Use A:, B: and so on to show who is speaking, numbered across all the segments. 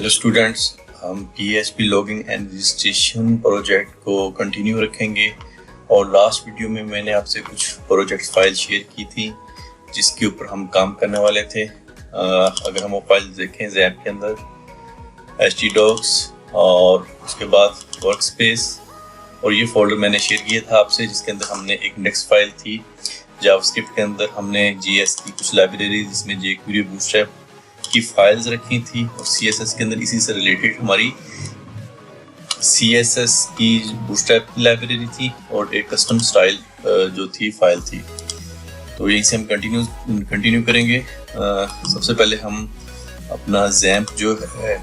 A: Hello students, हम PHP login and registration project को continue रखेंगे और लास्ट वीडियो में मैंने आपसे कुछ प्रोजेक्ट फाइल शेयर की थी जिसके ऊपर हम काम करने वाले थे। अगर हम वो फाइल देखें ज़ैप के अंदर htdocs और उसके बाद वर्कस्पेस और ये फोल्डर मैंने शेयर किया था आपसे जिसके अंदर हमने एक इंडेक्स फाइल थी। जावास्क्रिप्ट के अंदर हमने JS की कुछ लाइब्रेरी जिसमें jQuery बूटस्ट्रैप की फाइल्स रखी थी और CSS के अंदर इसी से रिलेटेड हमारी CSS की बूटस्ट्रैप की लाइब्रेरी थी और एक कस्टम स्टाइल जो थी फाइल थी। तो यहीं से हम कंटिन्यू करेंगे। सबसे पहले हम अपना XAMPP जो है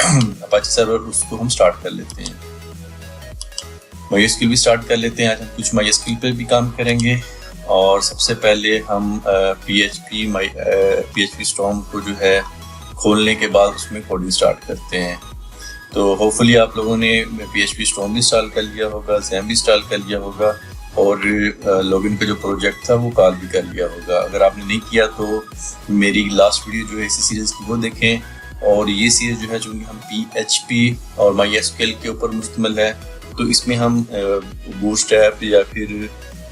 A: अपाचे सर्वर उसको हम स्टार्ट कर लेते हैं। MySQL भी स्टार्ट कर लेते हैं। आज हम कुछ MySQL पे भी काम करेंगे और सबसे पहले हम PHP Storm को जो है खोलने के बाद उसमें कोडिंग स्टार्ट करते हैं। तो होपफुली आप लोगों ने PHP Storm भी इंस्टॉल कर लिया होगा, XAMPP भी इंस्टॉल कर लिया होगा और लॉगिन का जो प्रोजेक्ट था वो कॉल भी कर लिया होगा। अगर आपने नहीं किया तो मेरी लास्ट वीडियो जो है इसी सीरीज़ की वो देखें। और ये सीरीज़ जो है चूँकि हम PHP और MySQL के ऊपर मुश्तमिल है तो इसमें हम बूटस्ट्रैप या फिर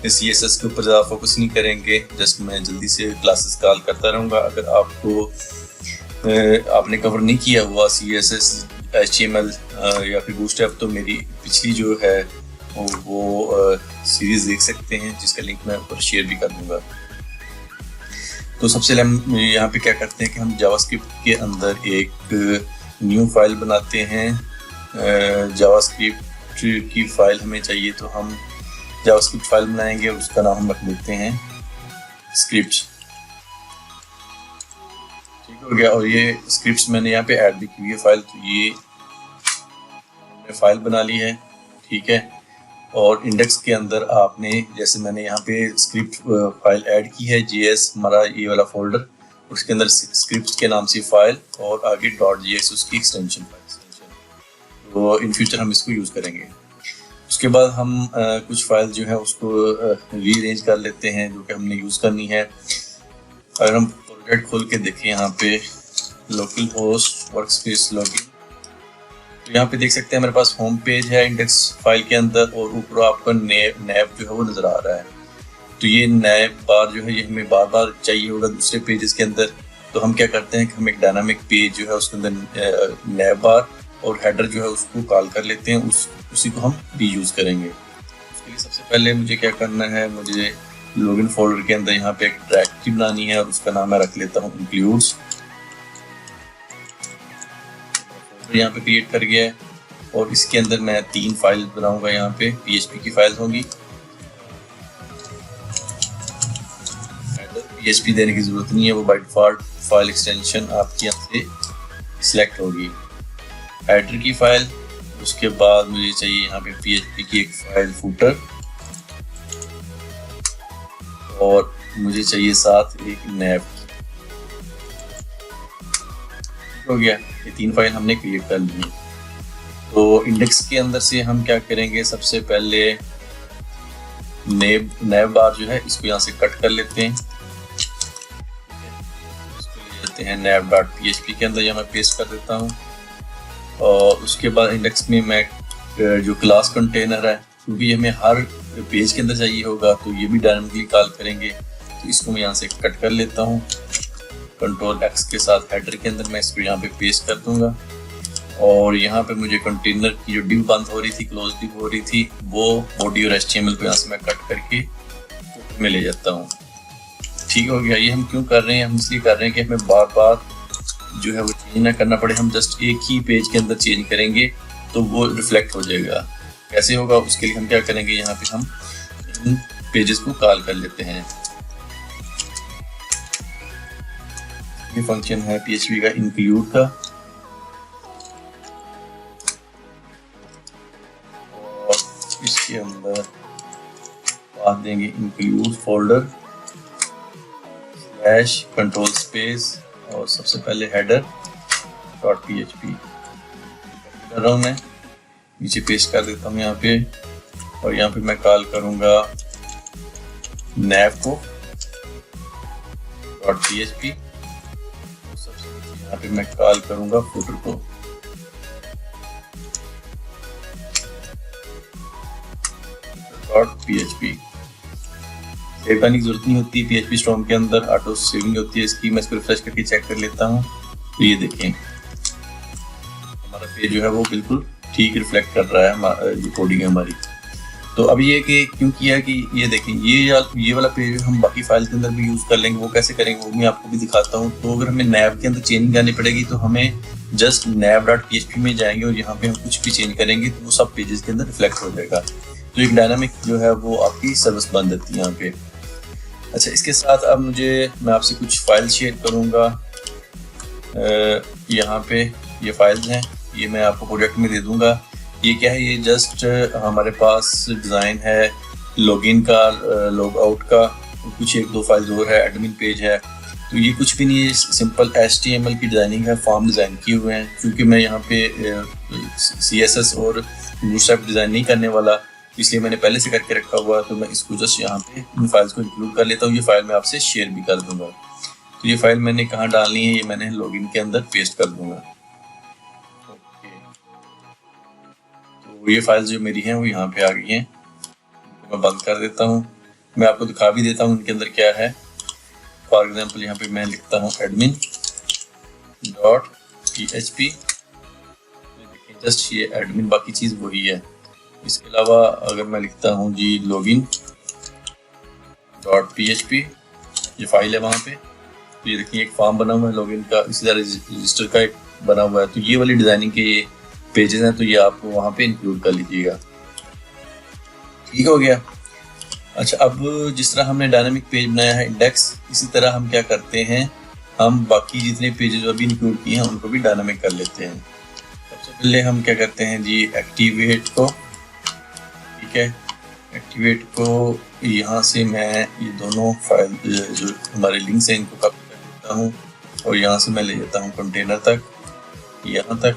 A: CSS के ऊपर ज़्यादा फोकस नहीं करेंगे। जस्ट मैं जल्दी से क्लासेस कॉल करता रहूँगा। अगर आपने कवर नहीं किया हुआ CSS, HTML या फिर बूटस्ट्रैप तो मेरी पिछली जो है वो सीरीज़ देख सकते हैं जिसका लिंक मैं ऊपर शेयर भी कर दूँगा। तो सबसे पहले हम यहाँ पे क्या करते हैं कि हम जावास्क्रिप्ट के अंदर एक न्यू फाइल बनाते हैं। जावास्क्रिप्ट की फाइल हमें चाहिए तो हम जावास्क्रिप्ट फाइल बनाएंगे, उसका नाम हम रख देते हैं स्क्रिप्ट्स। ठीक हो गया। और ये स्क्रिप्ट्स मैंने यहाँ पे ऐड भी की है फाइल, तो ये हमने फाइल बना ली है। ठीक है। और इंडेक्स के अंदर आपने जैसे मैंने यहाँ पे स्क्रिप्ट फाइल ऐड की है JS हमारा ये वाला फोल्डर, उसके अंदर स्क्रिप्ट्स के नाम से फाइल और आगे .js उसकी एक्सटेंशन फाइल। तो इन फ्यूचर हम इसको यूज़ करेंगे। उसके बाद हम कुछ फाइल जो है उसको रीअरेंज कर लेते हैं जो कि हमने यूज़ करनी है। अगर हम प्रोजेक्ट खोल के देखें यहाँ पे लोकल होस्ट वर्कस्पेस लॉगिन, तो यहाँ पे देख सकते हैं मेरे पास होम पेज है इंडेक्स फाइल के अंदर और ऊपर आपका नैब जो है वो नज़र आ रहा है। तो ये नैब बार जो है ये हमें बार बार चाहिए होगा दूसरे पेजेस के अंदर। तो हम क्या करते हैं कि हम एक डायनामिक पेज जो है उसके अंदर नैब बार और हेडर जो है उसको कॉल कर लेते हैं, उसी को हम भी यूज़ करेंगे। उसके लिए सबसे पहले मुझे क्या करना है, मुझे लॉगिन फोल्डर के अंदर यहाँ पे एक डायरेक्टरी बनानी है और उसका नाम मैं रख लेता हूँ इंक्लूड्स। यहाँ पे क्रिएट कर गया है और इसके अंदर मैं 3 फाइल बनाऊंगा। यहाँ पे PHP की फाइल होंगी। PHP देने की जरूरत नहीं है, वो बाय डिफॉल्ट फाइल एक्सटेंशन आपकी यहाँ से सिलेक्ट होगी। हेडर की फाइल, उसके बाद मुझे चाहिए यहाँ पे PHP की एक फाइल फूटर और मुझे चाहिए साथ एक नैब। हो गया, ये 3 फाइल हमने क्रिएट कर ली। तो इंडेक्स के अंदर से हम क्या करेंगे, सबसे पहले नैब बार जो है इसको यहाँ से कट कर लेते हैं। इसको ले जाते हैं nab.php के अंदर, यहाँ मैं पेस्ट कर देता हूँ। और उसके बाद इंडेक्स में मैं जो क्लास कंटेनर है क्योंकि हमें हर पेज के अंदर चाहिए होगा तो ये भी डायनामिकली कॉल करेंगे, तो इसको मैं यहाँ से कट कर लेता हूँ। Ctrl+X के साथ हेडर के अंदर मैं इसको यहाँ पे पेस्ट कर दूंगा और यहाँ पे मुझे कंटेनर की जो डिव बंद हो रही थी, क्लोज डिव हो रही थी, वो बॉडी और HTML को यहाँ से मैं कट करके में ले जाता हूँ। ठीक हो गया। ये हम क्यों कर रहे हैं, हम इसलिए कर रहे हैं कि हमें बार बार जो है वो चेंज ना करना पड़े। हम जस्ट एक ही पेज के अंदर चेंज करेंगे तो वो रिफ्लेक्ट हो जाएगा। कैसे होगा, उसके लिए हम क्या करेंगे, यहाँ पे हम इन पेजेस को कॉल कर लेते हैं। ये फंक्शन है PHP का इंक्लूड का और इसके अंदर बात देंगे इंक्लूड फोल्डर / कंट्रोल स्पेस और सबसे पहले header.php कर रहा हूँ मैं, नीचे पेस्ट कर देता हूँ यहाँ पे और यहाँ पे मैं कॉल करूँगा नैब को .php। यहाँ पे मैं कॉल करूंगा फुटर को .php सेव करने की जरूरत नहीं होती PHP स्टॉर्म के अंदर, ऑटो सेविंग होती है इसकी। मैं इसको रिफ्रेश करके चेक कर लेता हूँ तो ये देखें हमारा पेज जो है वो बिल्कुल ठीक रिफ्लेक्ट कर रहा है जो कोडिंग है हमारी। तो अब ये कि क्यों किया कि ये देखें ये वाला पेज हम बाकी फाइल के अंदर भी यूज़ कर लेंगे। वो कैसे करेंगे वो मैं आपको भी दिखाता हूँ। तो अगर हमें नैव के अंदर चेंजिंग करनी पड़ेगी तो हमें जस्ट nav.php में जाएंगे और यहाँ पे हम कुछ भी चेंज करेंगे तो वो सब पेजेस के अंदर रिफ्लेक्ट हो जाएगा। तो एक डायनामिक जो है वो आपकी सर्विस बन जाती है यहाँ पे। अच्छा, इसके साथ अब मैं आपसे कुछ फाइल शेयर करूँगा। यहाँ पे ये फाइल्स हैं, ये मैं आपको प्रोजेक्ट में दे दूँगा। ये क्या है, ये जस्ट हमारे पास डिज़ाइन है लॉगिन का, लॉग आउट का, कुछ एक दो फाइल्स और है, एडमिन पेज है। तो ये कुछ भी नहीं है, सिंपल HTML की डिज़ाइनिंग है, फॉर्म डिज़ाइन किए हुए हैं। क्योंकि मैं यहाँ पे CSS और बूटस्ट्रैप डिज़ाइन नहीं करने वाला, इसलिए मैंने पहले से करके रखा हुआ है। तो मैं इसको जस्ट यहाँ पे इन फाइल्स को इंक्लूड कर लेता हूँ। ये फाइल मैं आपसे शेयर भी कर दूंगा। तो ये फाइल मैंने कहाँ डालनी है, ये मैंने लॉगिन के अंदर पेस्ट कर दूंगा। ओके, तो ये फाइल्स जो मेरी हैं वो यहाँ पे आ गई हैं। मैं बंद कर देता हूँ, मैं आपको दिखा भी देता हूँ इनके अंदर क्या है। फॉर एग्जाम्पल यहाँ पे मैं लिखता हूँ admin.php, जस्ट ये एडमिन, बाकी चीज़ वही है। इसके अलावा अगर मैं लिखता हूँ जी login.php, ये फाइल है वहाँ पे, तो ये देखिए एक फॉर्म बना हुआ है लॉगिन का, इसी तरह रजिस्टर का एक बना हुआ है। तो ये वाली डिज़ाइनिंग के ये पेजेस हैं, तो ये आप वहाँ पे इंक्लूड कर लीजिएगा। ठीक हो गया। अच्छा, अब जिस तरह हमने डायनामिक पेज बनाया है इंडेक्स, इसी तरह हम क्या करते हैं, हम बाकी जितने पेजेस अभी इंक्लूड किए हैं उनको भी डायनामिक कर लेते हैं। सबसे पहले हम क्या करते हैं जी, एक्टिवेट को, ठीक है, एक्टिवेट को यहाँ से मैं ये दोनों फाइल जो हमारे लिंक्स हैं इनको कॉपी कर देता हूँ और यहाँ से मैं ले जाता हूँ कंटेनर तक, यहाँ तक,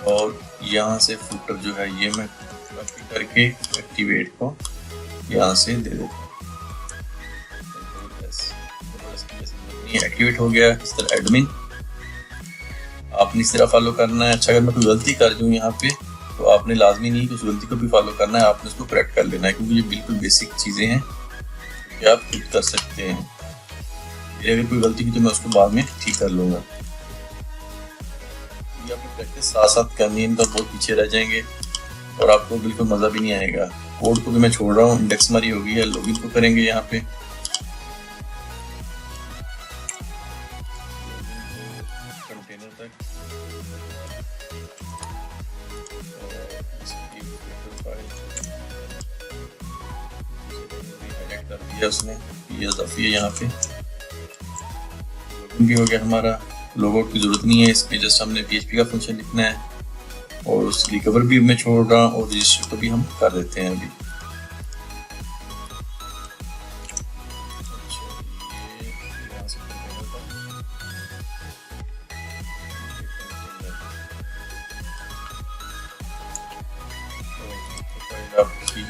A: और यहाँ से फुटर जो है ये मैं कॉपी करके एक्टिवेट को यहाँ से दे देता हूँ। एक्टिवेट हो गया। इस तरह एडमिन आपने इस तरह फॉलो करना है। अच्छा, अगर मैं कोई गलती कर दूँ यहाँ पे तो आपने लाजमी नहीं कि उस गलती को भी फॉलो करना है, आपने उसको करेक्ट कर लेना है, क्योंकि ये बिल्कुल बेसिक चीज़ें हैं कि आप खुद कर सकते हैं। ये अगर कोई गलती की तो मैं उसको बाद में ठीक कर लूँगा। ये आपने प्रैक्टिस साथ साथ करनी है, इनका बहुत पीछे रह जाएंगे और आपको बिल्कुल मज़ा भी नहीं आएगा। कोड को भी मैं छोड़ रहा हूँ, इंडेक्स हमारी हो गई है, लॉगिन को करेंगे यहाँ पे। कंटेनर तक कर दिया उसने, ये इजाफी है यहाँ पे। लॉगिन भी हो गया हमारा, लॉगआउट की जरूरत नहीं है इसमें, जस्ट हमने PHP का फंक्शन लिखना है। और उस रिकवर भी मैं छोड़ रहा हूँ और रजिस्टर को भी हम कर देते हैं अभी।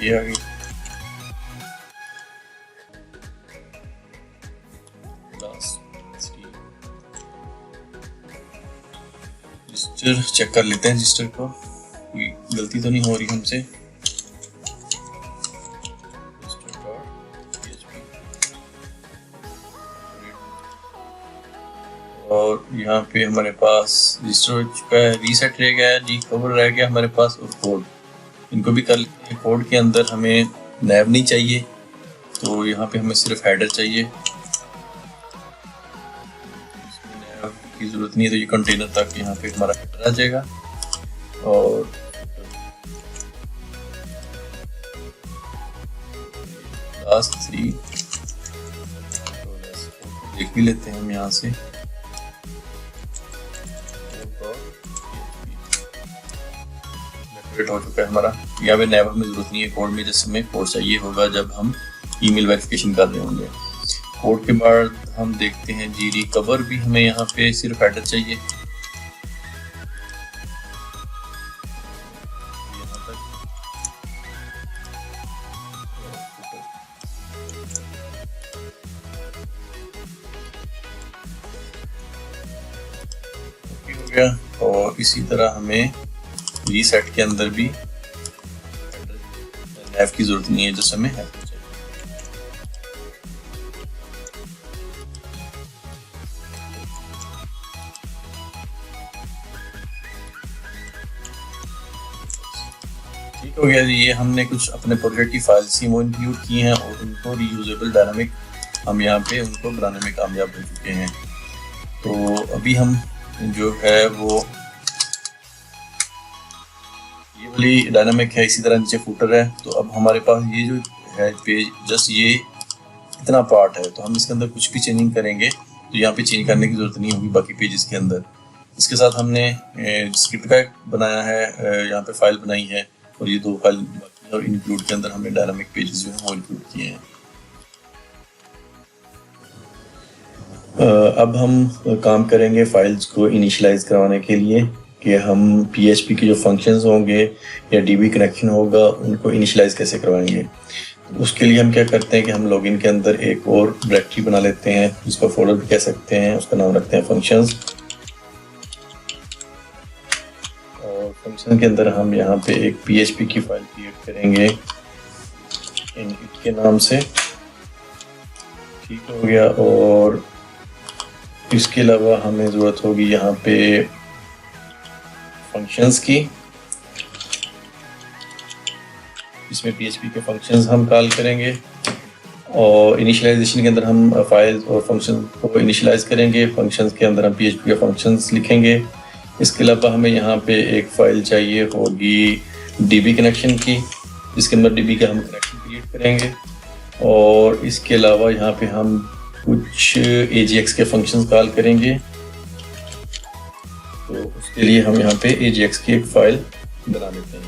A: ये आ गई। रजिस्टर चेक कर लेते हैं, रजिस्टर को गलती तो नहीं हो रही हमसे। और यहाँ पे हमारे पास रजिस्टर हो चुका है, रीसेट रह गया है, रिकवर रह गया हमारे पास, और कोड इनको भी कर लेते हैं। कोड के अंदर हमें नैव नहीं चाहिए, तो यहाँ पे हमें सिर्फ हेडर चाहिए, नैव की जरूरत नहीं है। तो ये कंटेनर तक यहाँ पे हमारा हेडर आ जाएगा। और लास्ट 3 देख भी लेते हैं हम यहाँ से। हो चुका है हमारा, यहाँ पे नैव में जरूरत नहीं है कोड में, जैसे हमें कोड चाहिए होगा जब हम ईमेल वेरिफिकेशन कर रहे होंगे। कोड के बाद हम देखते हैं जी, रिकवर भी हमें यहाँ पे सिर्फ हेडर चाहिए। हो गया। और इसी तरह हमें रीसेट के अंदर भी हैव की जरूरत नहीं है, जस्ट हमें हैव चाहिए। ठीक हो गया जी। ये हमने कुछ अपने प्रोजेक्ट की फाइल्स थी वो इंक्लूड की हैं और उनको रीयूजेबल डायनामिक हम यहाँ पे उनको बनाने में कामयाब हो चुके हैं। तो अभी हम जो है वो ये वाली डायनामिक है, इसी तरह नीचे फुटर है। तो अब हमारे पास ये जो है पेज, जस्ट ये इतना पार्ट है, तो हम इसके अंदर कुछ भी चेंजिंग करेंगे तो यहाँ पे चेंज करने की जरूरत नहीं होगी बाकी पेजेस के अंदर। इसके साथ हमने स्क्रिप्ट का बनाया है, यहाँ पे फाइल बनाई है और ये 2 फाइल बाकी, और इंक्लूड के अंदर हमने डायनामिक पेजेस जो है वो इंक्लूड किए हैं। अब हम काम करेंगे फाइल्स को इनिशियलाइज करवाने के लिए कि हम PHP के जो फंक्शंस होंगे या DB कनेक्शन होगा उनको इनिशियलाइज कैसे करवाएंगे। उसके लिए हम क्या करते हैं कि हम लॉगिन के अंदर एक और डायरेक्टरी बना लेते हैं, जिसको फोल्डर भी कह सकते हैं, उसका नाम रखते हैं फंक्शंस। और फंक्शन के अंदर हम यहाँ पे एक PHP की फाइल क्रिएट करेंगे init के नाम से। ठीक हो गया। और इसके अलावा हमें ज़रूरत होगी यहाँ पे फंक्शंस की, इसमें PHP के फंक्शंस हम कॉल करेंगे और इनिशियलाइजेशन के अंदर हम फाइल्स और फंक्शन को इनिशियलाइज करेंगे। फंक्शंस के अंदर हम PHP के फंक्शंस लिखेंगे। इसके अलावा हमें यहाँ पे एक फाइल चाहिए होगी DB कनेक्शन की, जिसके अंदर DB का हम कनेक्शन क्रिएट करेंगे। और इसके अलावा यहाँ पे हम कुछ AJAX के फंक्शंस कॉल करेंगे। तो उसके लिए हम यहाँ पे AJAX की एक फाइल बना लेते हैं।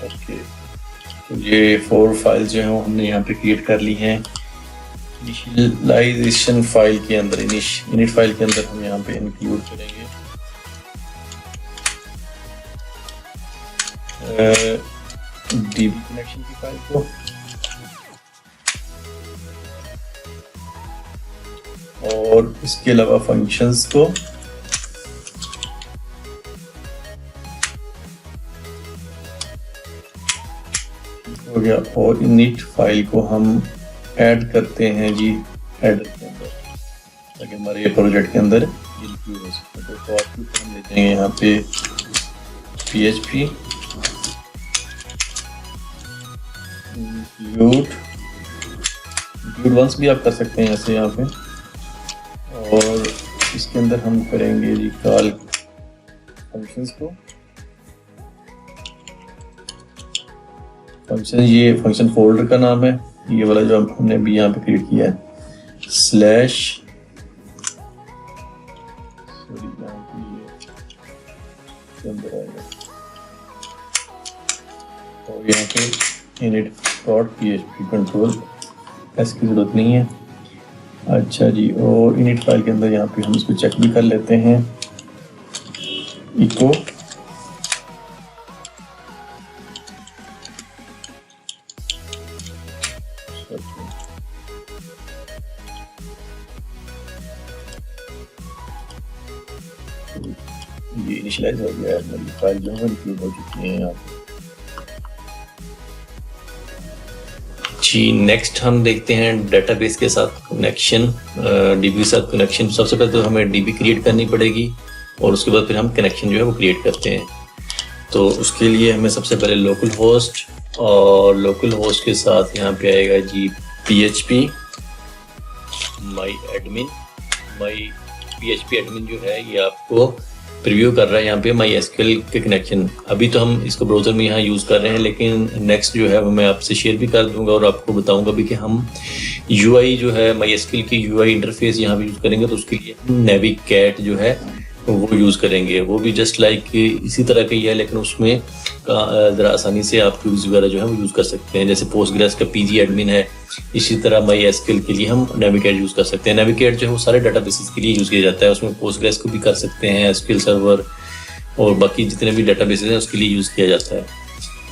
A: ओके, तो ये 4 फाइल्स जो हैं वो हमने यहाँ पे क्रिएट कर ली हैं। इनिशियलाइजेशन फाइल के अंदर, इनिट फाइल के अंदर हम यहाँ पे इंक्लूड करेंगे DB कनेक्शन की फाइल को, और इसके अलावा फंक्शंस को, हो गया। और इनिट फाइल को हम ऐड करते हैं जी हेडर के अंदर, ताकि हमारे ये प्रोजेक्ट के अंदर इंक्लूड हो सके। तो फॉर फ्यूचर हम लेते हैं यहाँ पे PHP इंक्लूड वंस भी आप कर सकते हैं ऐसे यहाँ पे। और इसके अंदर हम करेंगे जी कॉल फंक्शंस को। फंक्शन, ये फंक्शन फोल्डर का नाम है, ये वाला जो हमने भी यहाँ पे क्रिएट किया है, स्लैश, और यहाँ पे init.php कंट्रोल एस की जरूरत नहीं है। अच्छा जी, और इनिट फाइल के अंदर यहाँ पे हम इसको चेक भी कर लेते हैं, इको ये इनिशियलाइज हो गया है, मेरी फाइल जो है इंक्लूड हो चुकी है यहाँ पे।
B: जी, नेक्स्ट हम देखते हैं डेटाबेस के साथ कनेक्शन, DB के साथ कनेक्शन। सबसे पहले तो हमें DB क्रिएट करनी पड़ेगी और उसके बाद फिर हम कनेक्शन जो है वो क्रिएट करते हैं। तो उसके लिए हमें सबसे पहले लोकल होस्ट, और लोकल होस्ट के साथ यहाँ पे आएगा जी PHP माई PHP एडमिन जो है ये आपको प्रीव्यू कर रहा है यहाँ पे MySQL के कनेक्शन। अभी तो हम इसको ब्राउजर में यहाँ यूज़ कर रहे हैं, लेकिन नेक्स्ट जो है वो मैं आपसे शेयर भी कर दूंगा और आपको बताऊंगा भी कि हम UI जो है MySQL की UI इंटरफेस यहाँ पे यूज़ करेंगे। तो उसके लिए हम नेविगेट जो है वो यूज़ करेंगे। वो भी जस्ट लाइक इसी तरह का ही है, लेकिन उसमें ज़रा आसानी से आप टूल्स वगैरह जो है वो यूज़ कर सकते हैं। जैसे पोस्टग्रेस का PG एडमिन है, इसी तरह MySQL के लिए हम नेविगेट यूज़ कर सकते हैं। नेविगेट जो है वो सारे डाटाबेसेस के लिए यूज़ किया जाता है। उसमें पोस्टग्रेस को भी कर सकते हैं, SQL सर्वर और बाकी जितने भी डाटाबेसेस हैं उसके लिए यूज़ किया जाता है।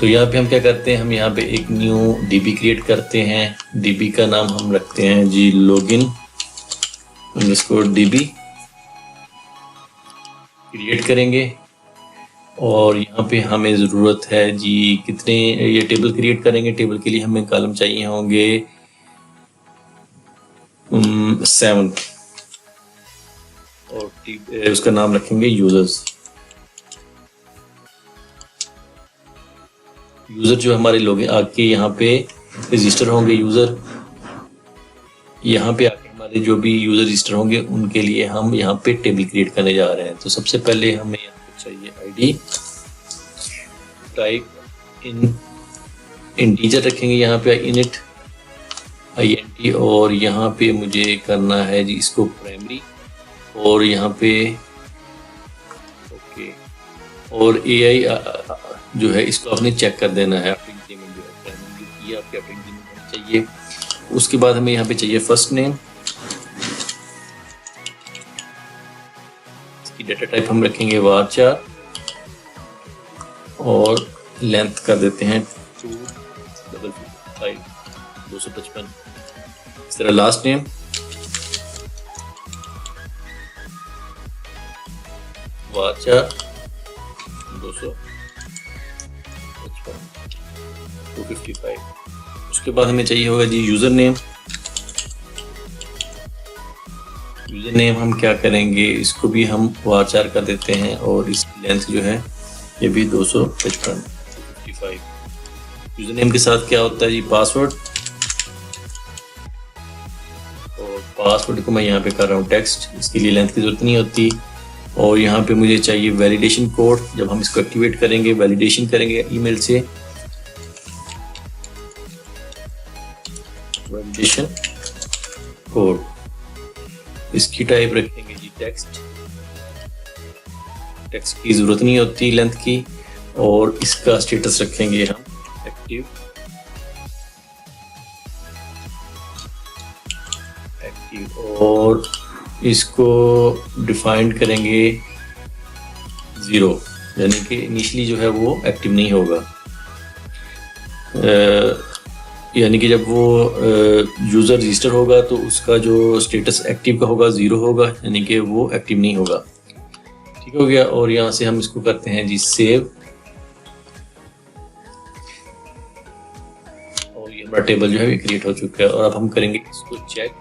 B: तो यहाँ पे हम क्या करते हैं, हम यहाँ पे एक न्यू DB क्रिएट करते हैं। DB का नाम हम रखते हैं जी लॉगिन DB क्रिएट करेंगे। और यहाँ पे हमें ज़रूरत है जी कितने, ये टेबल क्रिएट करेंगे। टेबल के लिए हमें कॉलम चाहिए होंगे 7 और उसका नाम रखेंगे यूज़र्स। यूज़र जो हमारे लोग आके यहाँ पे रजिस्टर होंगे यूज़र, यहाँ पे आके हमारे जो भी यूज़र रजिस्टर होंगे उनके लिए हम यहाँ पे टेबल क्रिएट करने जा रहे हैं। तो सबसे पहले हमें यहाँ पे चाहिए आईडी, टाइप इन इंटीजर रखेंगे यहाँ पे इनिट INT, और यहाँ पे मुझे करना है जी इसको प्राइमरी, और यहाँ पे ओके, और AI जो है इसको आपने चेक कर देना है। आपकी पेमेंट जो है प्राइमरी की आपकी पेमेंट होनी चाहिए। उसके बाद हमें यहाँ पे चाहिए फर्स्ट नेम, इसकी डाटा टाइप हम रखेंगे varchar, और लेंथ कर देते हैं 255। इस तरह लास्ट नेम varchar 255। उसके बाद हमें चाहिए होगा जी यूज़र नेम। यूज़र नेम हम क्या करेंगे, इसको भी हम varchar कर देते हैं, और इसकी लेंथ जो है ये भी 255। यूज़र नेम के साथ क्या होता है जी पासवर्ड, और पासवर्ड को मैं यहाँ पे कर रहा हूँ टेक्स्ट, इसके लिए लेंथ की ज़रूरत नहीं होती। और यहाँ पे मुझे चाहिए वैलिडेशन कोड। जब हम इसको एक्टिवेट करेंगे, वैलिडेशन करेंगे ईमेल से, वैलिडेशन कोड, इसकी टाइप रखेंगे जी टेक्स्ट। टेक्स्ट की ज़रूरत नहीं होती लेंथ की, और इसका स्टेटस रखेंगे हम एक्टिव। और इसको डिफाइंड करेंगे 0, यानी कि इनिशियली जो है वो एक्टिव नहीं होगा। यानी कि जब वो यूज़र रजिस्टर होगा तो उसका जो स्टेटस एक्टिव का होगा 0 होगा, यानी कि वो एक्टिव नहीं होगा। ठीक हो गया। और यहाँ से हम इसको करते हैं जी सेव, और ये हमारा टेबल जो है क्रिएट हो चुका है। और अब हम करेंगे इसको चेक।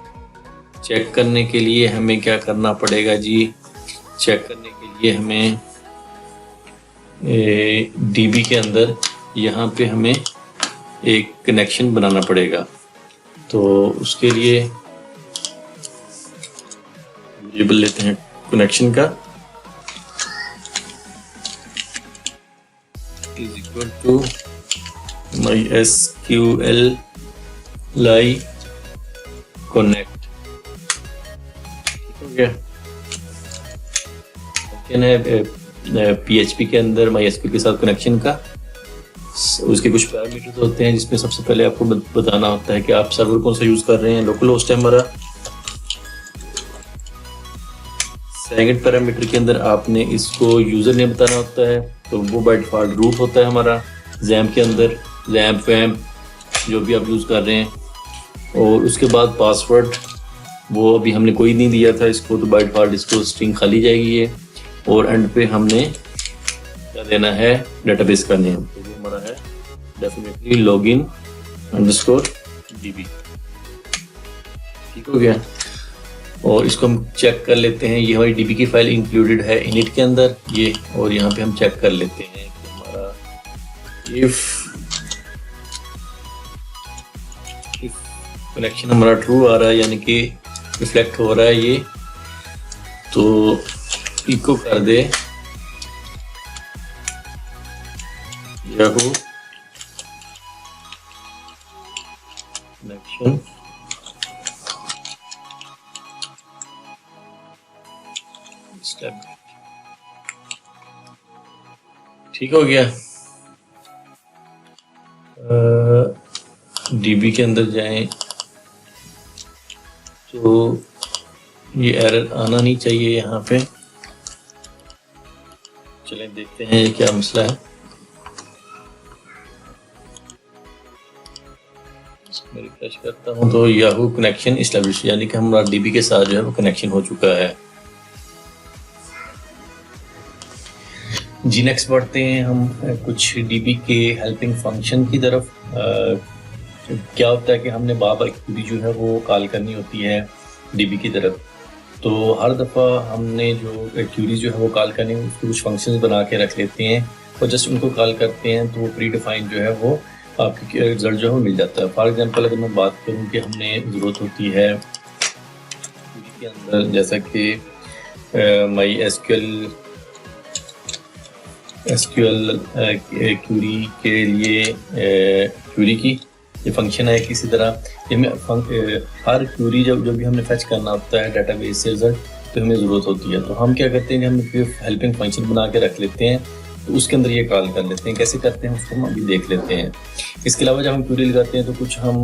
B: चेक करने के लिए हमें क्या करना पड़ेगा जी, चेक करने के लिए हमें DB के अंदर यहाँ पे हमें एक कनेक्शन बनाना पड़ेगा। तो उसके लिए वेरिएबल लेते हैं कनेक्शन का, is equal to MySQL connect। PHP के अंदर MySQL के साथ कनेक्शन का उसके कुछ पैरामीटर्स होते हैं, जिसमें सबसे पहले आपको बताना होता है कि आप सर्वर कौन सा यूज कर रहे हैं। लोकल होस्ट है हमारा। सेकंड पैरामीटर के अंदर आपने इसको यूजर नेम बताना होता है, तो वो बाय डिफॉल्ट रूट होता है हमारा XAMPP के अंदर, XAMPP वैम्प जो भी आप यूज कर रहे हैं। और उसके बाद पासवर्ड, वो अभी हमने कोई नहीं दिया था इसको, तो बाय डिफॉल्ट इसको स्ट्रिंग खाली जाएगी ये। और एंड पे हमने क्या देना है, डेटाबेस का नेम, तो वो हमारा है डेफिनेटली लॉगिन अंडरस्कोर DB। ठीक हो गया। और इसको हम चेक कर लेते हैं, ये हमारी DB की फाइल इंक्लूडेड है इनिट के अंदर ये। और यहाँ पे हम चेक कर लेते हैं कि हमारा इफ कनेक्शन हमारा ट्रू आ रहा है, यानी कि रिफ्लेक्ट हो रहा है ये, तो इको कर दे याहू कनेक्शन ठीक हो गया। DB के अंदर जाएं तो ये एरर आना नहीं चाहिए यहाँ पे। चलें देखते हैं ये क्या मसला है। मैं रिफ्रेश करता हूँ तो याहू कनेक्शन इस्टेब्लिश, यानी कि हमारा DB के साथ जो है वो कनेक्शन हो चुका है। जी नेक्स्ट बढ़ते हैं हम कुछ डीबी के हेल्पिंग फंक्शन की तरफ। क्या होता है कि हमने बार-बार क्यूरी जो है वो कॉल करनी होती है डीबी की तरफ। तो हर दफ़ा हमने जो क्यूरी जो है वो कॉल करनी है उसको कुछ फंक्शंस बना के रख लेते हैं और जस्ट उनको कॉल करते हैं तो वो प्री डिफाइंड जो है वो आपकी रिजल्ट जो है मिल जाता है। फॉर एग्जांपल अगर मैं बात करूं कि हमने ज़रूरत होती है क्यूरी के अंदर, जैसा कि माई एसक्यूएल क्यूरी के लिए क्यूरी की ये फंक्शन है किसी तरह, हमें हर क्यूरी जब भी हमने फेच करना होता है डेटाबेस से रिजल्ट तो हमें ज़रूरत होती है। तो हम क्या करते हैं कि हम एक हेल्पिंग फंक्शन बना के रख लेते हैं, तो उसके अंदर ये कॉल कर लेते हैं। कैसे करते हैं उसको हम अभी देख लेते हैं। इसके अलावा जब हम क्यूरी लगाते हैं तो कुछ हम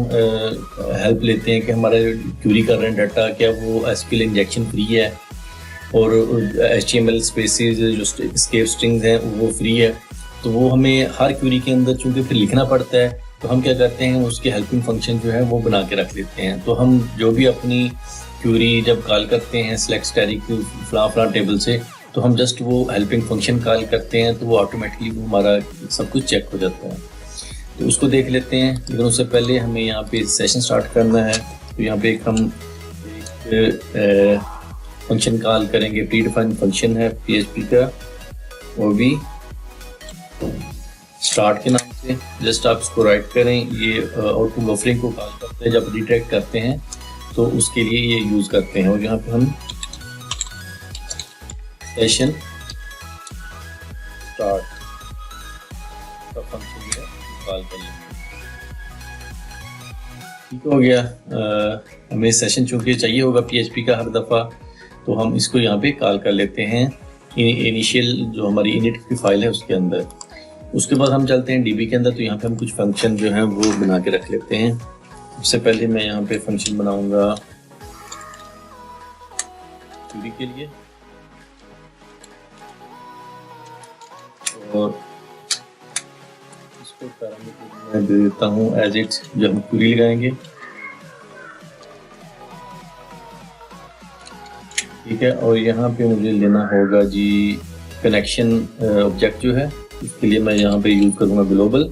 B: हेल्प लेते हैं कि हमारे क्यूरी कर रहे हैं डाटा क्या वो एसक्यूएल इंजेक्शन फ्री है और HTML स्पेसेस जो एस्केप स्ट्रिंग्स हैं वो फ्री है। तो वो हमें हर क्यूरी के अंदर चूँकि फिर लिखना पड़ता है तो हम क्या करते हैं उसके हेल्पिंग फंक्शन जो है वो बना के रख लेते हैं। तो हम जो भी अपनी क्यूरी जब कॉल करते हैं सिलेक्ट स्टैटिक फलां टेबल से, तो हम जस्ट वो हेल्पिंग फंक्शन कॉल करते हैं तो वो ऑटोमेटिकली वो हमारा सब कुछ चेक हो जाता है। तो उसको देख लेते हैं, लेकिन उससे पहले हमें यहाँ पे सेशन स्टार्ट करना है। तो यहाँ पे हम फंक्शन कॉल करेंगे, प्री डिफाइंड फंक्शन है PHP का, वो भी स्टार्ट के नाम से। जस्ट आप इसको राइट करें, ये आउटपुट बफरिंग को कॉल करते हैं जब डिटेक्ट करते हैं तो उसके लिए ये यूज़ करते हैं। और यहाँ पे हम सेशन स्टार्ट का फंक्शन जो है कॉल कर लेंगे। ठीक हो गया। हमें सेशन चूँकि चाहिए होगा PHP का हर दफ़ा, तो हम इसको यहाँ पे कॉल कर लेते हैं इनिशियल जो हमारी इनिट की फाइल है उसके अंदर। उसके बाद हम चलते हैं डीबी के अंदर, तो यहाँ पे हम कुछ फंक्शन जो है वो बना के रख लेते हैं। सबसे पहले मैं यहाँ पे फंक्शन बनाऊंगा क्यूरी के लिए और इसको पैरामीटर मैं दे देता हूँ एज इट, जब हम क्यूरी लगाएंगे। ठीक है, और यहाँ पे मुझे लेना होगा जी कनेक्शन ऑब्जेक्ट जो है, इसके लिए मैं यहाँ पे यूज करूँगा ग्लोबल।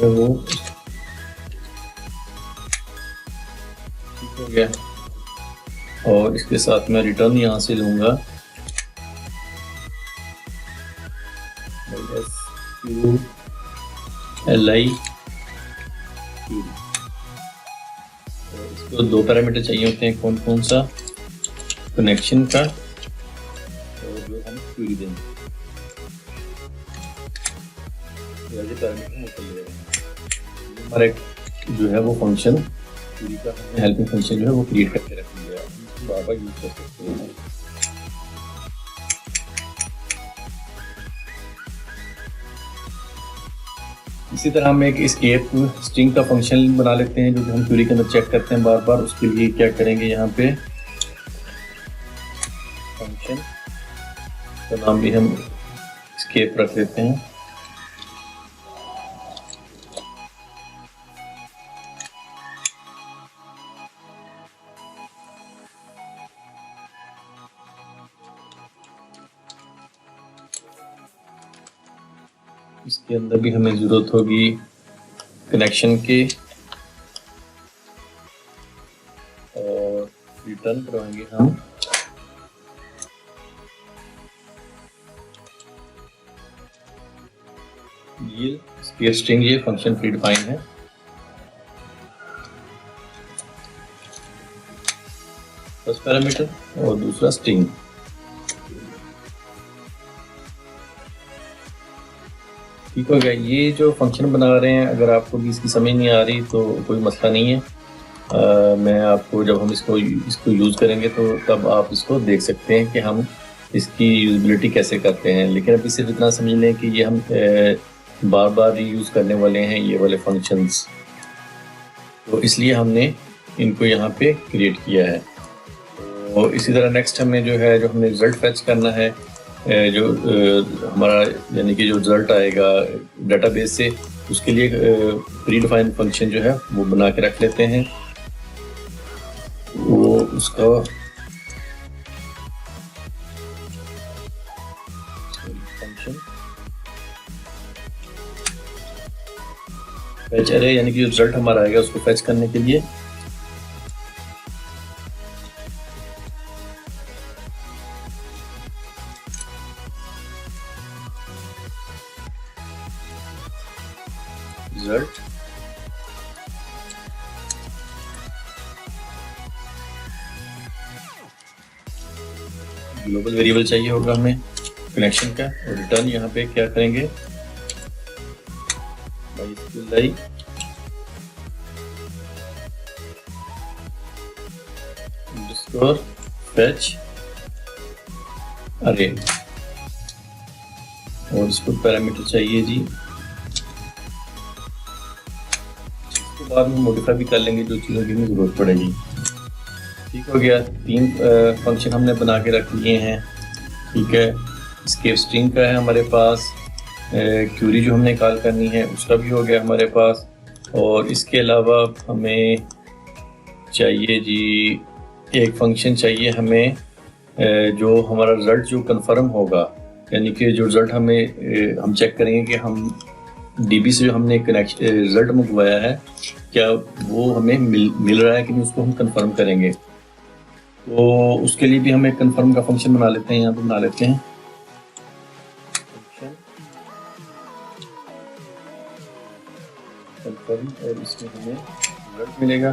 B: वो ठीक हो गया और इसके साथ मैं रिटर्न यहाँ से लूँगा LI। इसको दो पैरामीटर चाहिए होते हैं, कौन कौन सा, कनेक्शन का और जो हम क्यूरी देंगे पैरामीटर हमारा जो है वो फंक्शन क्यूरी का हेल्पिंग फंक्शन जो है वो क्रिएट करके रख लिया, बार-बार यूज कर सकते हैं। इसी तरह हम एक एस्केप स्ट्रिंग का फंक्शन बना लेते हैं जो कि हम क्यूरी के अंदर चेक करते हैं बार बार। उसके लिए क्या करेंगे, यहाँ पे फंक्शन का नाम भी हम एस्केप रख लेते हैं। इसके अंदर भी हमें ज़रूरत होगी कनेक्शन की और रिटर्न करवाएंगे हम ये स्ट्रिंग, ये फंक्शन प्री डिफाइन है। फर्स्ट पैरामीटर और दूसरा स्ट्रिंग। ठीक हो गया। ये जो फंक्शन बना रहे हैं, अगर आपको भी इसकी समझ नहीं आ रही तो कोई मसला नहीं है। मैं आपको जब हम इसको यूज़ करेंगे तो तब आप इसको देख सकते हैं कि हम इसकी यूज़बिलिटी कैसे करते हैं। लेकिन अभी सिर्फ इतना समझ लें कि ये हम बार बार रीयूज़ करने वाले हैं ये वाले फंक्शंस, तो इसलिए हमने इनको यहाँ पे क्रिएट किया है। तो इसी तरह नेक्स्ट हमें जो है, जो हमने रिजल्ट फेच करना है, जो हमारा यानी कि जो रिजल्ट आएगा डेटाबेस से, उसके लिए प्री डिफाइंड फंक्शन जो है वो बना के रख लेते हैं। वो उसका फंक्शन फेच अरे यानी कि जो रिजल्ट हमारा आएगा उसको फेच करने के लिए रिजल्ट ग्लोबल वेरिएबल चाहिए होगा हमें कनेक्शन का, और रिटर्न यहाँ पे क्या करेंगे, MySQL underscore fetch array, और इसको पैरामीटर चाहिए जी, इसके बाद में मॉडिफाई भी कर लेंगे जो चीज़ों की हमें ज़रूरत पड़ेगी। ठीक हो गया, 3 फंक्शन हमने बना के रख लिए हैं। ठीक है, स्केप स्ट्रिंग का है हमारे पास, क्यूरी जो हमने कॉल करनी है उसका भी हो गया हमारे पास, और इसके अलावा हमें चाहिए जी एक फंक्शन चाहिए हमें जो हमारा रिज़ल्ट जो कंफर्म होगा, यानी कि जो रिज़ल्ट हमें हम चेक करेंगे कि हम डीबी से जो हमने कनेक्शन रिज़ल्ट मंगवाया है क्या वो हमें मिल रहा है कि नहीं, उसको हम कंफर्म करेंगे। तो उसके लिए भी हम एक कंफर्म का फंक्शन बना लेते हैं, यहाँ पे बना लेते हैं कंफर्म, और इसमें हमें रिजल्ट मिलेगा।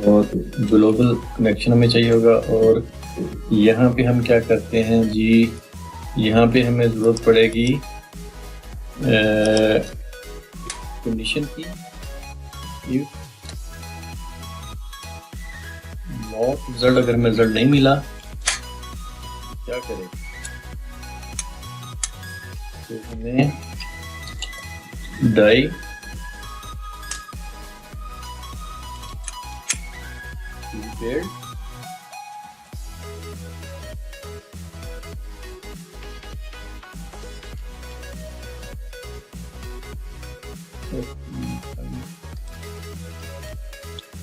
B: और ग्लोबल कनेक्शन हमें चाहिए होगा, और यहाँ पे हम क्या करते हैं जी, यहाँ पे हमें ज़रूरत पड़ेगी कंडीशन की, इफ नॉट रिजल्ट, अगर हमें रिजल्ट नहीं मिला क्या करें, तो हमें डाई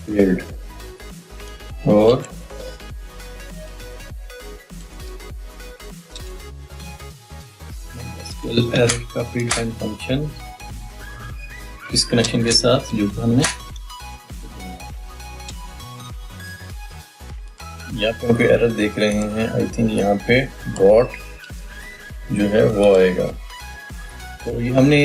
B: failed और एरर का प्री डिफाइंड फंक्शन इस कनेक्शन के साथ जो हमने यहाँ पे कोई एरर देख रहे हैं, आई थिंक यहाँ पे डॉट जो है वो आएगा। तो ये हमने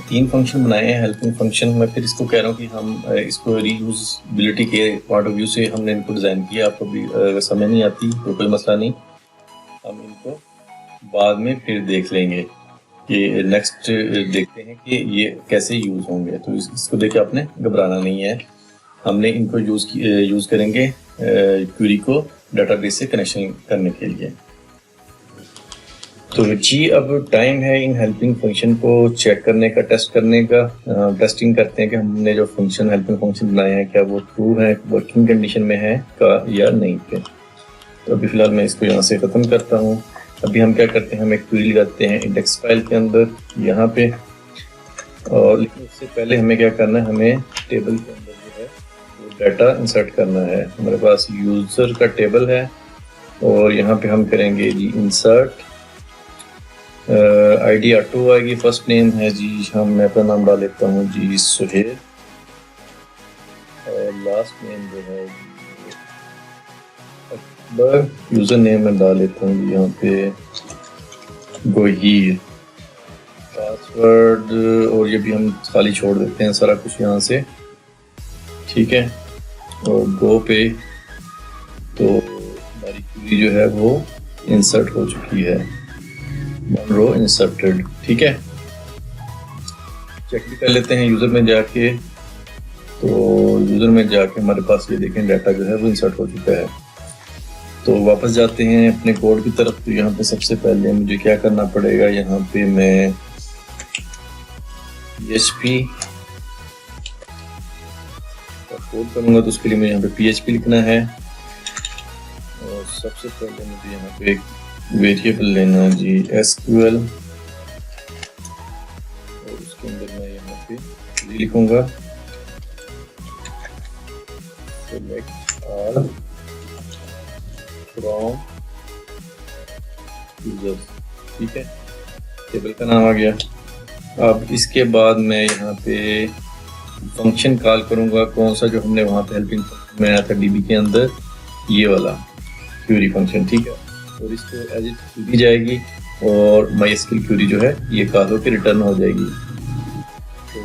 B: 3 फंक्शन बनाए हैं हेल्पिंग फंक्शन। मैं फिर इसको कह रहा हूँ कि हम इसको रीयूजबिलिटी के पॉइंट ऑफ व्यू से हमने इनको डिज़ाइन किया। आपको भी अगर समझ नहीं आती तो कोई मसला नहीं, हम इनको बाद में फिर देख लेंगे कि नेक्स्ट देखते हैं कि ये कैसे यूज़ होंगे। तो इसको देख के आपने घबराना नहीं है। हमने इनको यूज़ करेंगे क्वेरी को डेटाबेस से कनेक्शन करने के लिए। तो जी अब टाइम है इन हेल्पिंग फंक्शन को चेक करने का, टेस्ट करने का। टेस्टिंग करते हैं कि हमने जो फंक्शन हेल्पिंग फंक्शन बनाए हैं क्या वो ट्रू है, वर्किंग कंडीशन में है का या नहीं पे। तो अभी फ़िलहाल मैं इसको यहाँ से ख़त्म करता हूँ। अभी हम क्या करते हैं, हम एक क्वेरी लगाते हैं इंडेक्स फाइल के अंदर यहाँ पे, और लेकिन उससे पहले हमें क्या करना है, हमें टेबल के अंदर जो है वो डाटा इंसर्ट करना है। हमारे पास यूज़र का टेबल है और यहाँ पे हम करेंगे जी इंसर्ट, आईडी ऑटो आएगी, फर्स्ट नेम है जी, मैं अपना नाम डाल लेता हूँ जी सुहेल, और लास्ट नेम जो है अकबर, यूज़र नेम मैं डाल लेता हूँ जी यहाँ पे गोहीर, पासवर्ड और ये भी हम खाली छोड़ देते हैं सारा कुछ यहाँ से, ठीक है। और गो पे तो हमारी क्वेरी जो है वो इंसर्ट हो चुकी है, वन रो इंसर्टेड, ठीक है। चेक भी कर लेते हैं यूज़र में जाके। तो यूज़र में जाके हमारे पास ये देखें डाटा जो है वो इंसर्ट हो चुका है। तो वापस जाते हैं अपने कोड की तरफ। तो यहाँ पे सबसे पहले मुझे क्या करना पड़ेगा, यहाँ पे मैं PHP
A: कोड करूँगा तो उसके लिए मुझे यहाँ पे PHP लिखना है, और सबसे पहले मुझे यहाँ पे एक वेरिएबल लेना है जी SQL, और उसके अंदर मैं यहाँ पे लिखूँगा select all from users, ठीक है, टेबल का नाम आ गया। अब इसके बाद मैं यहाँ पे फंक्शन कॉल करूँगा, कौन सा जो हमने वहाँ पे हेल्पिंग फंक्शन में आया था DB के अंदर, ये वाला क्यूरी फंक्शन, ठीक है, और इसको एज इट क्यूरी जाएगी और MySQL क्यूरी जो है ये कॉल होकर रिटर्न हो जाएगी। तो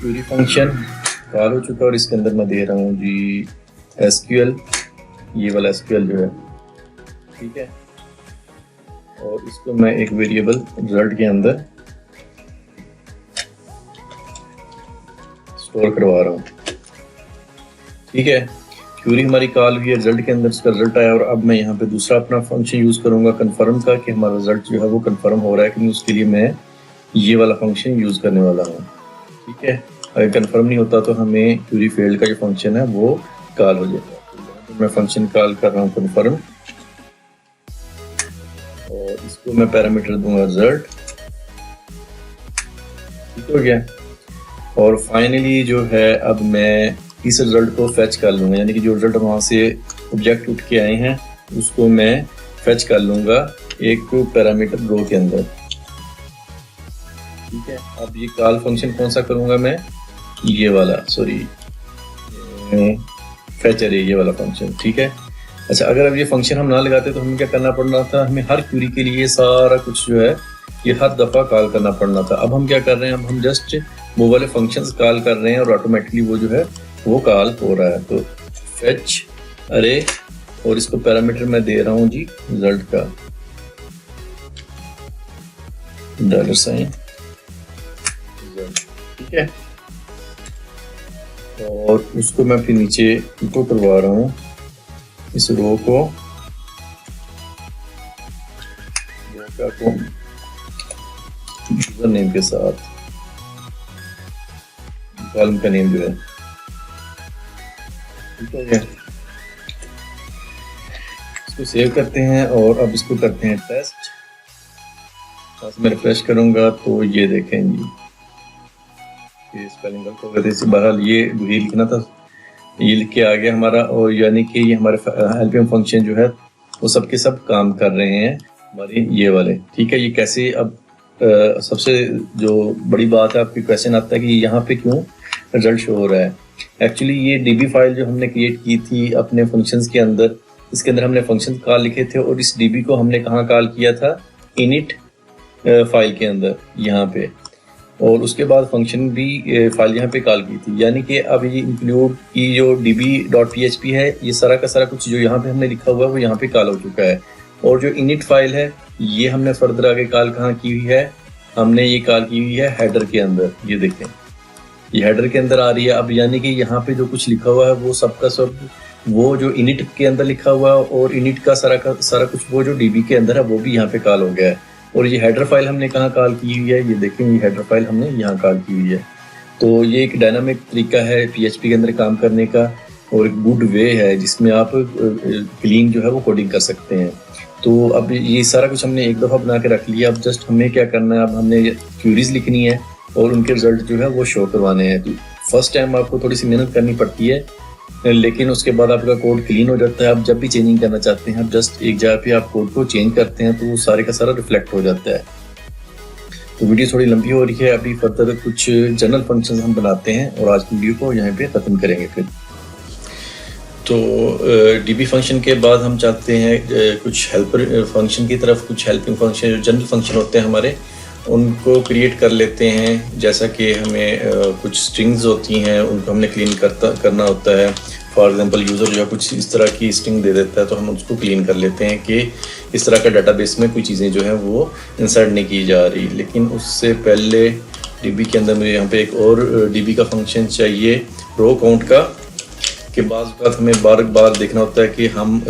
A: क्यूरी फंक्शन कॉल हो चुका और इसके अंदर मैं दे रहा हूँ जी SQL, ये वाला SQL जो है, ठीक है, और इसको मैं एक वेरिएबल रिजल्ट के अंदर स्टोर करवा रहा हूँ, ठीक है। क्यूरी हमारी कॉल हुई है, रिजल्ट के अंदर इसका रिजल्ट आया, और अब मैं यहाँ पे दूसरा अपना फंक्शन यूज करूंगा कंफर्म का कि हमारा रिजल्ट जो है वो कंफर्म हो रहा है कि नहीं, उसके लिए मैं ये वाला फंक्शन यूज करने वाला हूँ, ठीक है। अगर कंफर्म नहीं होता तो हमें क्यूरी फेल्ड का जो फंक्शन है वो कॉल हो जाएगा। तो मैं फंक्शन कॉल कर रहा हूँ कंफर्म, और इसको मैं पैरामीटर दूंगा रिजल्ट, ठीक हो गया। और फाइनली जो है अब मैं इस रिजल्ट को फेच कर लूंगा, यानी कि जो रिजल्ट वहां से ऑब्जेक्ट उठ के आए हैं उसको मैं फेच कर लूंगा एक पैरामीटर रो के अंदर, ठीक है। अब ये कॉल फंक्शन कौन सा करूंगा मैं, ये वाला, सॉरी फेच अरे, ये वाला फंक्शन, ठीक है। अच्छा, अगर अब ये फंक्शन हम ना लगाते तो हमें क्या करना पड़ना था, हमें हर क्यूरी के लिए सारा कुछ जो है ये हर दफा कॉल करना पड़ना था। अब हम क्या कर रहे हैं, अब हम जस्ट वो वाले फंक्शंस कॉल कर रहे हैं और ऑटोमेटिकली वो जो है वो कॉल हो रहा है। तो फेच अरे, और इसको पैरामीटर मैं दे रहा हूँ जी रिजल्ट का $, ठीक है, और उसको मैं फिर नीचे इनको करवा रहा हूँ, इस रो को यूजर नेम के साथ, कॉलम का नेम जो है, ठीक हो गया। इसको सेव करते हैं और अब इसको करते हैं टेस्ट। मैं रिफ्रेश करूंगा तो ये देखें जी, ये स्पेलिंग गलत हो गए थे, बहरहाल ये लिखना था, ये लिख के आ गया हमारा, और यानी कि ये हमारे हेल्पिंग फंक्शन जो है वो सब के सब काम कर रहे हैं हमारे ये वाले, ठीक है। ये कैसे, अब सबसे जो बड़ी बात है, आपकी क्वेश्चन आता है कि यहाँ पे क्यों रिजल्ट शो हो रहा है। एक्चुअली ये DB फाइल जो हमने क्रिएट की थी अपने फंक्शंस के अंदर, इसके अंदर हमने फंक्शन कॉल लिखे थे, और इस DB को हमने कहाँ कॉल किया था, इनिट फाइल के अंदर यहाँ पे, और उसके बाद फंक्शन भी फाइल यहाँ पे कॉल की थी। यानी कि अब ये इंक्लूड की जो db.php है, ये सारा का सारा कुछ जो यहाँ पे हमने लिखा हुआ है वो यहाँ पे कॉल हो चुका है। और जो इनिट फाइल है ये हमने फर्दर आगे कॉल कहाँ की हुई है, हमने ये कॉल की हुई है हेडर के अंदर, ये देखें ये हेडर के अंदर आ रही है। अब यानी कि यहाँ पे जो कुछ लिखा हुआ है वो सबका सब वो जो इनिट के अंदर लिखा हुआ है, और इनिट का सारा कुछ वो जो DB के अंदर है वो भी यहाँ पे कॉल हो गया है। और ये हेडर फाइल हमने कहाँ कॉल की हुई है, ये देखें ये हेडर फाइल हमने यहाँ कॉल की हुई है। तो ये एक डायनामिक तरीका है PHP के अंदर काम करने का, और एक गुड वे है जिसमें आप क्लीन जो है वो कोडिंग कर सकते हैं। तो अब ये सारा कुछ हमने एक दफ़ा बना के रख लिया। अब जस्ट हमें क्या करना है, अब हमने क्यूरीज लिखनी है और उनके रिजल्ट जो है वो शो करवाने हैं। तो फर्स्ट टाइम आपको थोड़ी सी मेहनत करनी पड़ती है, लेकिन उसके बाद आपका कोड क्लीन हो जाता है। आप जब भी चेंजिंग करना चाहते हैं, आप जस्ट एक जगह पे आप कोड को चेंज करते हैं तो वो सारे का सारा रिफ्लेक्ट हो जाता है। तो वीडियो थोड़ी लंबी हो रही है, अभी फर्दर कुछ जनरल फंक्शन हम बनाते हैं और आज की वीडियो को यहाँ पे ख़त्म करेंगे फिर। तो DB फंक्शन के बाद हम चाहते हैं कुछ हेल्पर फंक्शन की तरफ। कुछ हेल्पिंग फंक्शन जो जनरल फंक्शन होते हैं हमारे, उनको क्रिएट कर लेते हैं। जैसा कि हमें कुछ स्ट्रिंग्स होती हैं उनको हमने क्लीन करना होता है। फॉर एग्जांपल यूज़र जो है कुछ इस तरह की स्ट्रिंग दे देता है तो हम उसको क्लीन कर लेते हैं कि इस तरह का डाटाबेस में कोई चीज़ें जो हैं वो इंसर्ट नहीं की जा रही। लेकिन उससे पहले DB के अंदर मुझे यहाँ पे एक और DB का फंक्शन चाहिए रो काउंट का, के बाद हमें बार बार देखना होता है कि हम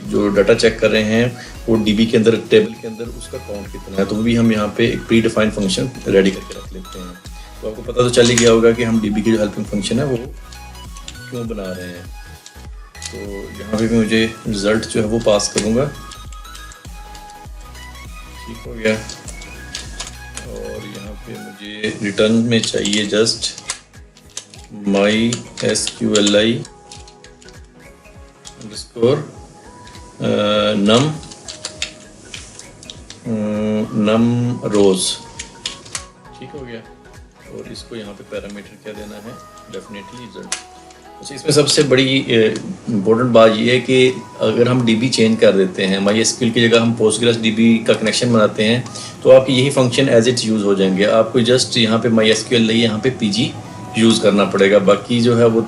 A: जो डाटा चेक कर रहे हैं वो DB के अंदर टेबल के अंदर उसका काउंट कितना है। तो भी हम यहाँ पे एक प्री डिफाइंड फंक्शन रेडी करके रख लेते हैं। तो आपको पता तो चल ही गया होगा कि हम DB की जो हेल्पिंग फंक्शन है वो क्यों बना रहे हैं। तो यहाँ पे भी मुझे रिज़ल्ट जो है वो पास करूँगा, ठीक हो गया। और यहाँ पे मुझे रिटर्न में चाहिए just MySQLi underscore num rows, ठीक हो गया। और इसको यहाँ पे पैरामीटर क्या देना है, डेफिनेटली रिजल्ट। अच्छा, इसमें सबसे बड़ी इम्पोर्टेंट बात ये है कि अगर हम DB चेंज कर देते हैं, MySQL की जगह हम PostgreSDB का कनेक्शन बनाते हैं, तो आपकी यही फंक्शन एज इट यूज़ हो जाएंगे। आपको जस्ट यहाँ पे MySQL यहाँ पे PG यूज़ करना पड़ेगा, बाकी जो है वो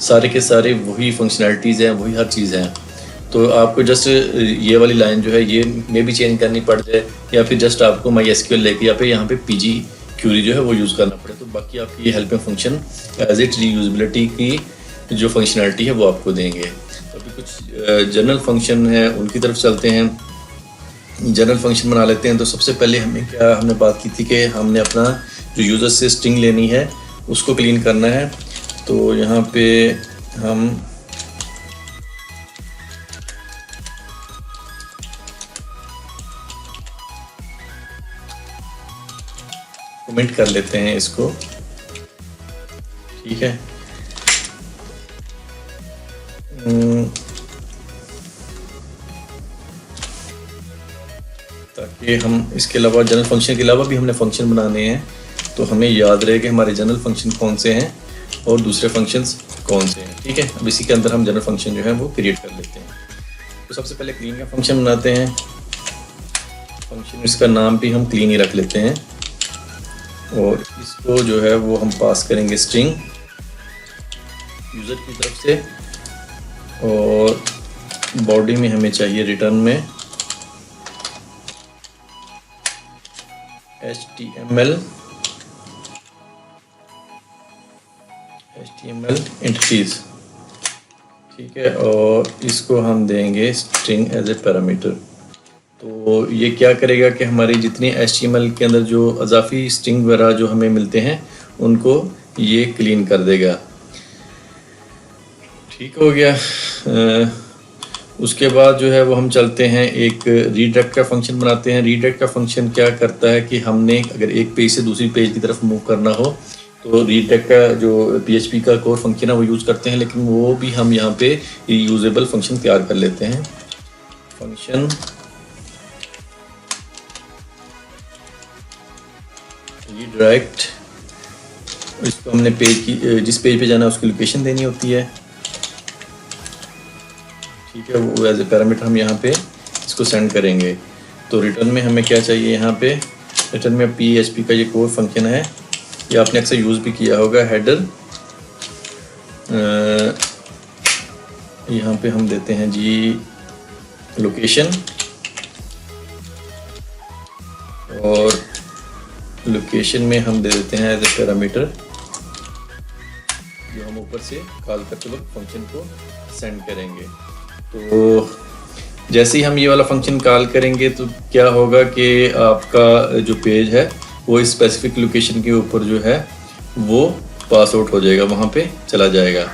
A: सारे के सारे वही फंक्शनैलिटीज़ हैं, वही हर चीज़ हैं। तो आपको जस्ट ये वाली लाइन जो है ये में भी चेंज करनी पड़ जाए, या फिर जस्ट आपको MySQL लेके या फिर यहाँ पे PG क्यूरी जो है वो यूज़ करना पड़े, तो बाकी आपकी ये हेल्पिंग फंक्शन एज इट रीयूजबिलिटी की जो फंक्शनैलिटी है वो आपको देंगे। तो अभी कुछ जनरल फंक्शन है उनकी तरफ चलते हैं। जनरल फंक्शन बना लेते हैं। तो सबसे पहले हमने बात की थी कि हमने अपना जो यूज़र से स्ट्रिंग लेनी है उसको क्लीन करना है। तो यहाँ पे हम कमेंट कर लेते हैं इसको, ठीक है। ताकि हम इसके अलावा जनरल फंक्शन के अलावा भी हमने फंक्शन बनाने हैं, तो हमें याद रहे कि हमारे जनरल फंक्शन कौन से हैं और दूसरे फंक्शंस कौन से हैं, ठीक है। अब इसी के अंदर हम जनरल फंक्शन जो है वो क्रिएट कर लेते हैं। तो सबसे पहले क्लीन का फंक्शन बनाते हैं। फंक्शन इसका नाम भी हम क्लीन ही रख लेते हैं, और इसको जो है वो हम पास करेंगे स्ट्रिंग यूज़र की तरफ से, और बॉडी में हमें चाहिए रिटर्न में HTML एंटिटीज, ठीक है। और इसको हम देंगे स्ट्रिंग एज ए पैरामीटर। तो ये क्या करेगा कि हमारी जितनी HTML के अंदर जो अजाफी स्ट्रिंग वगैरह जो हमें मिलते हैं उनको ये क्लीन कर देगा, ठीक हो गया। उसके बाद जो है वो हम चलते हैं एक रीडायरेक्ट का फंक्शन बनाते हैं। रीडायरेक्ट का फंक्शन क्या करता है कि हमने अगर एक पेज से दूसरी पेज की तरफ मूव करना हो तो रीडायरेक्ट का जो PHP का कोर फंक्शन है वो यूज़ करते हैं, लेकिन वो भी हम यहाँ पे यूजेबल फंक्शन तैयार कर लेते हैं। फंक्शन रीडायरेक्ट, इसको हमने पेज की जिस पेज पे जाना है उसकी लोकेशन देनी होती है, ठीक है। वो एज ए पैरामीटर हम यहाँ पे इसको सेंड करेंगे। तो रिटर्न में हमें क्या चाहिए, यहाँ पे रिटर्न में PHP का ये कोर फंक्शन है, ये आपने अक्सर यूज़ भी किया होगा। हेडर यहाँ पे हम देते हैं जी लोकेशन, और लोकेशन में हम दे देते हैं एज ए पैरामीटर जो हम ऊपर से कॉल करते वक्त फंक्शन को सेंड करेंगे। तो जैसे ही हम ये वाला फंक्शन कॉल करेंगे तो क्या होगा कि आपका जो पेज है वो इस स्पेसिफिक लोकेशन के ऊपर जो है वो पास आउट हो जाएगा, वहाँ पे चला जाएगा,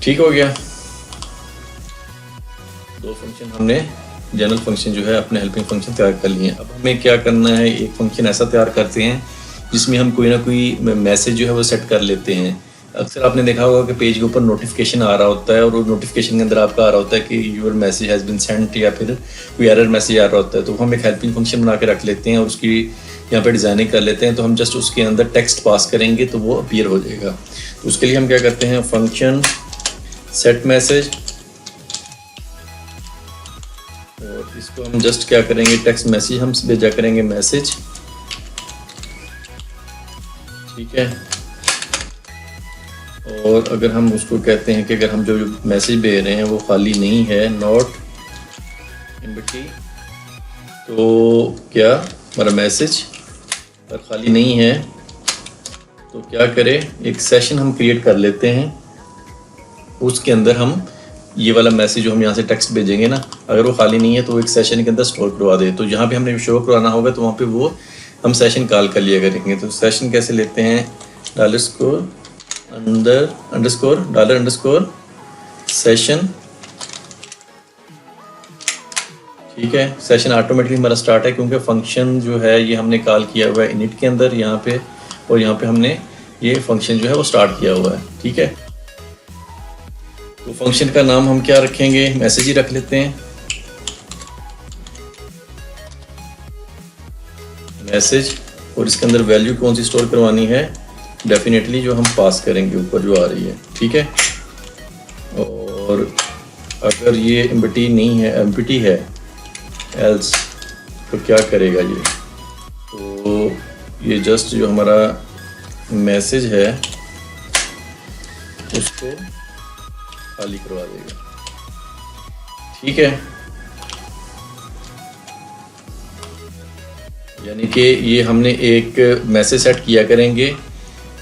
A: ठीक हो गया। दो फंक्शन हमने जनरल फंक्शन जो है अपने हेल्पिंग फंक्शन तैयार कर लिए हैं। अब हमें क्या करना है, एक फंक्शन ऐसा तैयार करते हैं जिसमें हम कोई ना कोई मैसेज जो है वो सेट कर लेते हैं। अक्सर आपने देखा होगा कि पेज के ऊपर नोटिफिकेशन आ रहा होता है, और वो नोटिफिकेशन के अंदर आपका आ रहा होता है कि your message has been sent, या फिर कोई एरर मैसेज आ रहा होता है। तो हम एक हेल्पिंग फंक्शन बना के रख लेते हैं और उसकी यहाँ पे डिज़ाइनिंग कर लेते हैं। तो हम जस्ट उसके अंदर टेक्स्ट पास करेंगे तो वो अपीयर हो जाएगा। तो उसके लिए हम क्या करते हैं, फंक्शन सेट मैसेज, और इसको हम जस्ट क्या करेंगे, टेक्स्ट मैसेज हम भेजा करेंगे मैसेज, ठीक है। और अगर हम उसको कहते हैं कि अगर हम जो मैसेज भेज रहे हैं वो खाली नहीं है, नॉट एम्प्टी, तो क्या हमारा मैसेज पर खाली नहीं है तो क्या करें, एक सेशन हम क्रिएट कर लेते हैं। उसके अंदर हम ये वाला मैसेज जो हम यहाँ से टेक्स्ट भेजेंगे ना, अगर वो खाली नहीं है तो एक सेशन के अंदर स्टोर करवा दे। तो जहाँ पे हमने शो करवाना होगा तो वहाँ पे वो
B: हम सेशन कॉल कर लिया करेंगे। तो सेशन कैसे लेते हैं, $_$, सेशन, ठीक है। सेशन ऑटोमेटिकली हमारा स्टार्ट है क्योंकि फंक्शन जो है ये हमने कॉल किया हुआ है इनिट के अंदर यहाँ पे, और यहाँ पे हमने ये फंक्शन जो है वो स्टार्ट किया हुआ है, ठीक है। तो फंक्शन का नाम हम क्या रखेंगे, मैसेज ही रख लेते हैं, मैसेज। और इसके अंदर वैल्यू कौन सी स्टोर करवानी है, डेफिनेटली जो हम पास करेंगे ऊपर जो आ रही है, ठीक है। और अगर ये एम्प्टी नहीं है, एम्प्टी है, एल्स तो क्या करेगा ये, तो ये जस्ट जो हमारा मैसेज है उसको खाली करवा देगा, ठीक है। यानी कि ये हमने एक मैसेज सेट किया करेंगे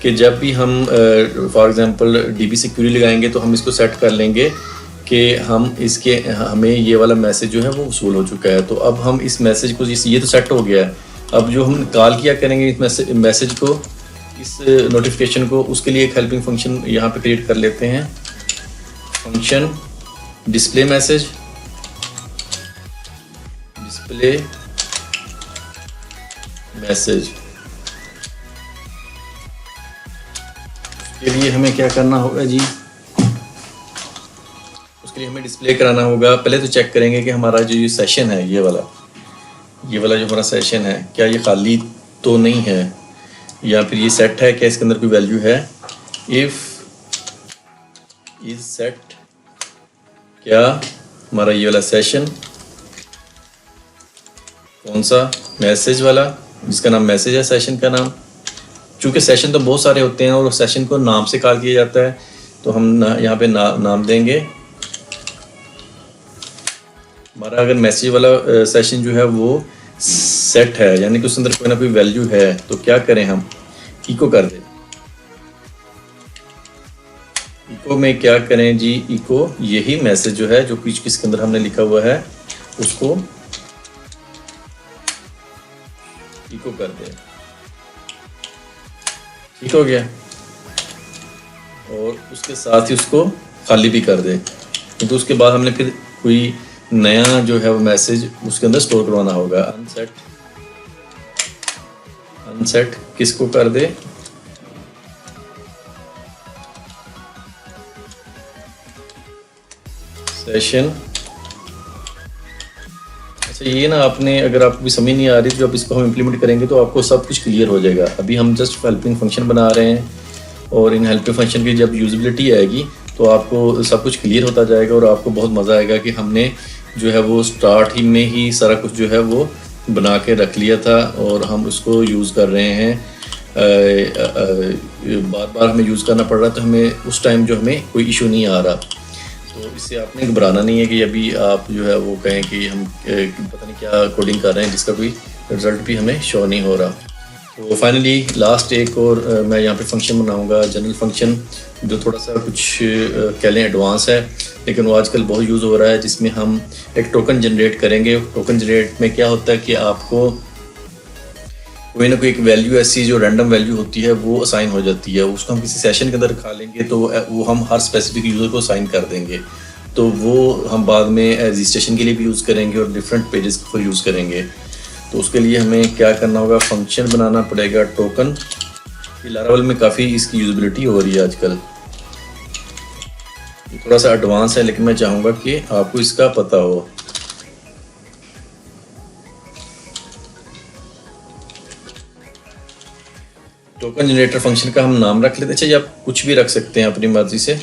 B: कि जब भी हम फॉर एग्जांपल डीबी से क्वेरी लगाएंगे तो हम इसको सेट कर लेंगे कि हमें ये वाला मैसेज जो है वो वसूल हो चुका है। तो अब हम इस मैसेज को, ये तो सेट हो गया है, अब जो हम कॉल किया करेंगे इस मैसेज को, इस नोटिफिकेशन को, उसके लिए एक हेल्पिंग फंक्शन यहाँ पे क्रिएट कर लेते हैं, function display message, display message. उसके लिए हमें क्या करना होगा जी, उसके लिए हमें डिस्प्ले कराना होगा। पहले तो चेक करेंगे कि हमारा जो ये सेशन है, ये वाला जो हमारा सेशन है, क्या ये खाली तो नहीं है, या फिर ये सेट है, क्या इसके अंदर कोई वैल्यू है। इफ इज सेट, क्या हमारा ये वाला सेशन, कौन सा, मैसेज वाला, जिसका नाम मैसेज है, सेशन का नाम। चूंकि सेशन तो बहुत सारे होते हैं और सेशन को नाम से कॉल किया जाता है, तो हम यहाँ पे नाम देंगे। हमारा अगर मैसेज वाला सेशन जो है वो सेट है, यानी कि उसके अंदर कोई ना कोई वैल्यू है, तो क्या करें, हम इको कर दें। इको में क्या करें जी, इको यही मैसेज जो है, जो कुछ किसके अंदर हमने लिखा हुआ है, उसको इको कर दें, ठीक हो गया। और उसके साथ ही उसको खाली भी कर दे, क्योंकि उसके बाद हमने फिर कोई नया जो है वो मैसेज उसके अंदर स्टोर करवाना होगा। अनसेट किसको कर दे, सेशन। अच्छा, ये ना आपने, अगर आपको भी समझ नहीं आ रही, जब इसको हम इम्प्लीमेंट करेंगे तो आपको सब कुछ क्लियर हो जाएगा। अभी हम जस्ट हेल्पिंग फंक्शन बना रहे हैं, और इन हेल्पिंग फंक्शन की जब यूजिबिलिटी आएगी तो आपको सब कुछ क्लियर होता जाएगा, और आपको बहुत मज़ा आएगा कि हमने जो है वो स्टार्ट ही में ही सारा कुछ जो है वो बना के रख लिया था, और हम उसको यूज़ कर रहे हैं। बार बार हमें यूज़ करना पड़ रहा है, तो हमें उस टाइम जो हमें कोई इशू नहीं आ रहा। तो इससे आपने घबराना नहीं है कि अभी आप जो है वो कहें कि हम पता नहीं क्या कोडिंग कर रहे हैं, जिसका कोई रिज़ल्ट भी हमें शो नहीं हो रहा। तो फाइनली लास्ट एक और मैं यहाँ पे फंक्शन बनाऊँगा, जनरल फंक्शन, जो थोड़ा सा कुछ कह लें एडवांस है, लेकिन वो आजकल बहुत यूज़ हो रहा है, जिसमें हम एक टोकन जनरेट करेंगे। टोकन जनरेट में क्या होता है कि आपको कोई ना कोई एक वैल्यू ऐसी जो रैंडम वैल्यू होती है वो असाइन हो जाती है, उसको हम किसी सेशन के अंदर खा लेंगे, तो वो हम हर स्पेसिफिक यूज़र को असाइन कर देंगे। तो वो हम बाद में रजिस्ट्रेशन के लिए भी यूज़ करेंगे और डिफरेंट पेजेस पर यूज़ करेंगे। तो उसके लिए हमें क्या करना होगा, फंक्शन बनाना पड़ेगा टोकन। लारावेल में काफ़ी इसकी यूजिबिलिटी हो रही है आजकल, थोड़ा सा एडवांस है, लेकिन मैं चाहूँगा कि आपको इसका पता हो। टोकन जनरेटर फंक्शन का हम नाम रख लेते हैं। अच्छा, आप कुछ भी रख सकते हैं अपनी मर्जी से,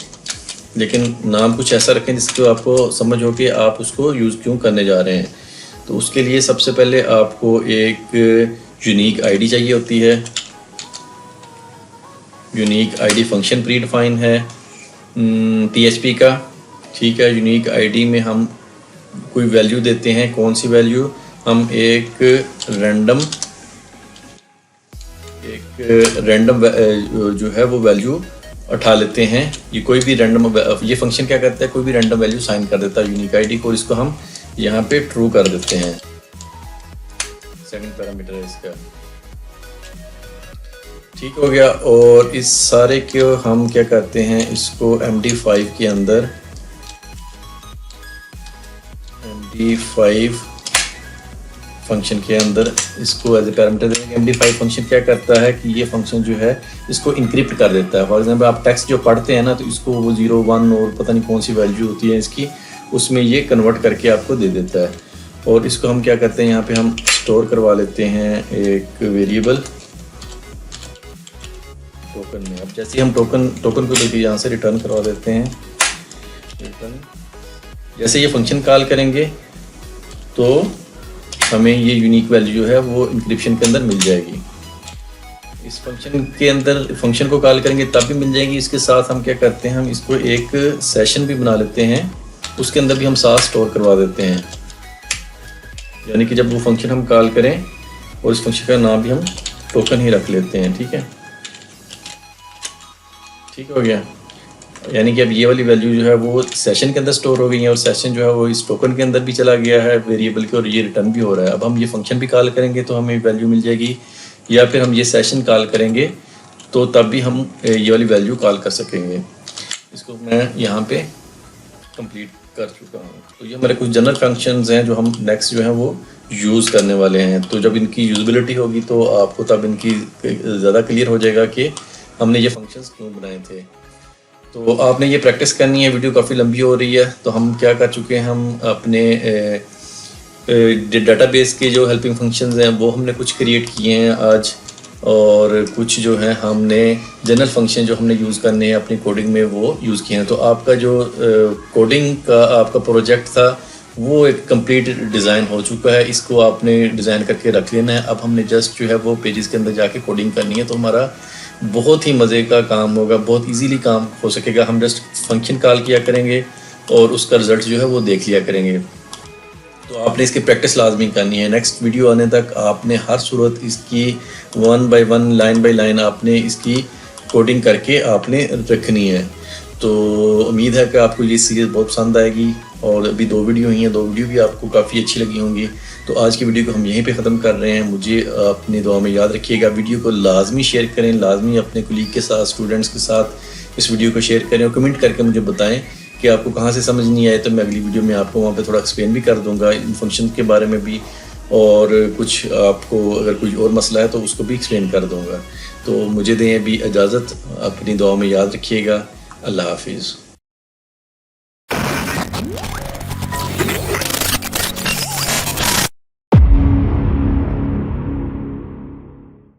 B: लेकिन नाम कुछ ऐसा रखें जिसको आपको समझ हो कि आप उसको यूज़ क्यों करने जा रहे हैं। तो उसके लिए सबसे पहले आपको एक यूनिक आईडी चाहिए होती है। Unique ID function pre define है PHP का, ठीक है। यूनिक आईडी में हम कोई वैल्यू देते हैं, कौन सी वैल्यू, हम एक रैंडम जो है वो वैल्यू उठा लेते हैं। ये कोई भी रैंडम, ये फंक्शन क्या करता है, कोई भी रैंडम वैल्यू साइन कर देता है यूनिक आईडी को, और इसको हम यहाँ पे ट्रू कर देते हैं। सेकंड पैरामीटर है इसका,
A: ठीक हो गया। और इस सारे को हम क्या करते हैं, इसको MD5 के अंदर, MD5 फंक्शन के अंदर इसको एज ए पैरामीटर देंगे। MD5 फंक्शन क्या करता है कि ये फंक्शन जो है इसको इंक्रिप्ट कर देता है। फॉर एग्जांपल आप टेक्स्ट जो पढ़ते हैं ना, तो इसको वो 0, 1 और पता नहीं कौन सी वैल्यू होती है इसकी, उसमें ये कन्वर्ट करके आपको दे देता है। और इसको हम क्या करते हैं, यहाँ पे हम स्टोर करवा लेते हैं एक वेरिएबल टोकन में। अब जैसे हम टोकन को देखिए यहाँ से रिटर्न करवा देते हैं, रिटर्न। जैसे ये फंक्शन कॉल करेंगे तो हमें ये यूनिक वैल्यू जो है वो इंक्रिप्शन के अंदर मिल जाएगी। इस फंक्शन के अंदर फंक्शन को कॉल करेंगे तब भी मिल जाएगी। इसके साथ हम क्या करते हैं, हम इसको एक सेशन भी बना लेते हैं, उसके अंदर भी हम साथ स्टोर करवा देते हैं। यानी कि जब वो फंक्शन हम कॉल करें और इस फंक्शन का नाम भी हम टोकन ही रख लेते हैं। ठीक है, ठीक हो गया। यानी कि अब ये वाली वैल्यू जो है वो सेशन के अंदर स्टोर हो गई है और सेशन जो है वो इस टोकन के अंदर भी चला गया है वेरिएबल के, और ये रिटर्न भी हो रहा है। अब हम ये फंक्शन भी कॉल करेंगे तो हमें वैल्यू मिल जाएगी, या फिर हम ये सेशन कॉल करेंगे तो तब भी हम ये वाली वैल्यू कॉल कर सकेंगे। इसको मैं यहाँ पे कंप्लीट कर चुका हूँ। तो ये हमारे कुछ जनरल फंक्शंस हैं जो हम नेक्स्ट जो है वो यूज़ करने वाले हैं। तो जब इनकी यूज़बिलिटी होगी तो आपको तब इनकी ज़्यादा क्लियर हो जाएगा कि हमने ये फंक्शंस क्यों बनाए थे। तो आपने ये प्रैक्टिस करनी है। वीडियो काफ़ी लंबी हो रही है, तो हम क्या कर चुके हैं, हम अपने डेटाबेस के जो हेल्पिंग फंक्शंस हैं वो हमने कुछ क्रिएट किए हैं आज, और कुछ जो है हमने जनरल फंक्शन जो हमने यूज़ करने हैं अपनी कोडिंग में वो यूज़ किए हैं। तो आपका जो कोडिंग का आपका प्रोजेक्ट था वो एक कंप्लीट डिज़ाइन हो चुका है। इसको आपने डिज़ाइन करके रख लेना है। अब हमने जस्ट जो है वो पेजेस के अंदर जाके कोडिंग करनी है, तो हमारा बहुत ही मज़े का काम होगा, बहुत इजीली काम हो सकेगा। हम जस्ट फंक्शन कॉल किया करेंगे और उसका रिज़ल्ट जो है वो देख लिया करेंगे। तो आपने इसकी प्रैक्टिस लाजमी करनी है। नेक्स्ट वीडियो आने तक आपने हर सूरत इसकी 1 बाय 1 लाइन बाय लाइन आपने इसकी कोडिंग करके आपने रखनी है। तो उम्मीद है कि आपको ये सीरीज़ बहुत पसंद आएगी। और अभी 2 वीडियो ही हैं, 2 वीडियो भी आपको काफ़ी अच्छी लगी होंगी। तो आज की वीडियो को हम यहीं पे ख़त्म कर रहे हैं। मुझे अपनी दुआ में याद रखिएगा। वीडियो को लाजमी शेयर करें, लाजमी अपने कुलीग के साथ, स्टूडेंट्स के साथ इस वीडियो को शेयर करें और कमेंट करके मुझे बताएं कि आपको कहाँ से समझ नहीं आए। तो मैं अगली वीडियो में आपको वहाँ पे थोड़ा एक्सप्लेन भी कर दूँगा इन फंक्शन के बारे में भी, और कुछ आपको अगर कुछ और मसला है तो उसको भी एक्सप्लेन कर दूँगा। तो मुझे दें अभी इजाज़त, अपनी दुआ में याद रखिएगा। अल्लाह हाफिज़।